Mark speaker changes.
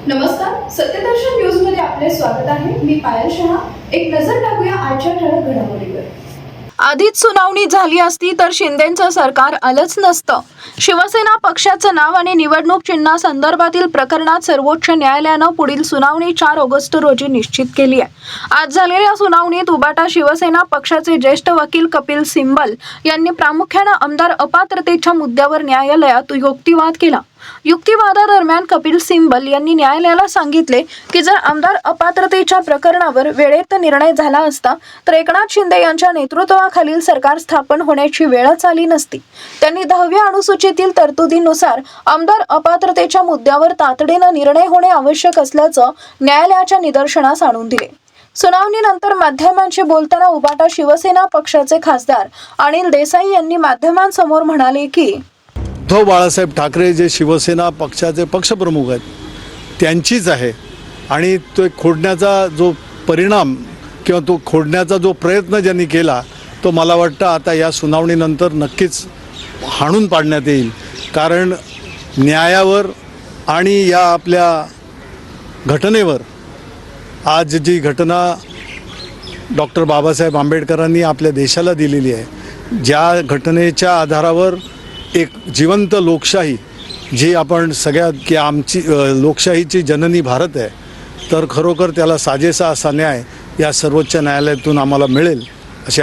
Speaker 1: नमस्कार, सत्यदर्शन न्यूज मध्ये आपले स्वागत आहे। मी पायल शहा। एक नजर टाकूया आजच्या ठळक घडामोडीवर।
Speaker 2: आधीच सुनावणी झाली असती तर शिंदेंचं सरकार आलंच नसतं। शिवसेना पक्षाचं नाव आणि निवडणूक चिन्हासंदर्भातील प्रकरणात सर्वोच्च न्यायालयानं पुढील सुनावणी 4 ऑगस्ट रोजी निश्चित केली आहे। आज झालेल्या सुनावणीत उबाटा शिवसेना पक्षाचे ज्येष्ठ वकील कपिल सिब्बल यांनी प्रामुख्याने आमदार अपात्रतेच्या मुद्द्यावर न्यायालयात युक्तिवाद केला। युक्तिवादादरम्यान कपिल सिब्बल यांनी न्यायालयाला सांगितले की जर आमदार अपात्रतेच्या प्रकरणावर वेळेत निर्णय झाला असता तर एकनाथ शिंदे यांच्या नेतृत्वाखालील सरकार स्थापन होण्याची वेळच आली नसती। त्यांनी 10व्या अनुसूचीतील तरतुदीनुसार आमदार अपात्रतेच्या मुद्द्यावर तातडीने निर्णय होणे आवश्यक असल्याचं न्यायालयाच्या निदर्शनास आणून दिले। सुनावणीनंतर माध्यमांशी बोलताना उबाटा शिवसेना पक्षाचे खासदार अनिल देसाई यांनी माध्यमांसमोर म्हणाले की
Speaker 3: उद्धव बाळासाहेब ठाकरे जे शिवसेना पक्षाचे पक्षप्रमुख आहेत त्यांचीच आहे आणि तो खोडण्याचा जो परिणाम किंवा तो खोडण्याचा जो प्रयत्न ज्यांनी केला तो मला वाटतं आता या सुनावणीनंतर नक्कीच हाणून पाडण्यात येईल। कारण न्यायावर आणि या आपल्या घटनेवर आज जी घटना डॉक्टर बाबासाहेब आंबेडकरांनी आपल्या देशाला दिलेली आहे, ज्या घटनेच्या आधारावर एक जिवंत लोकशाही जी आपण सगळ्यात की आमची लोकशाहीची जननी भारत आहे, तर खरोखर त्याला साजेसा असा न्याय या सर्वोच्च न्यायालयातून आम्हाला मिळेल अशी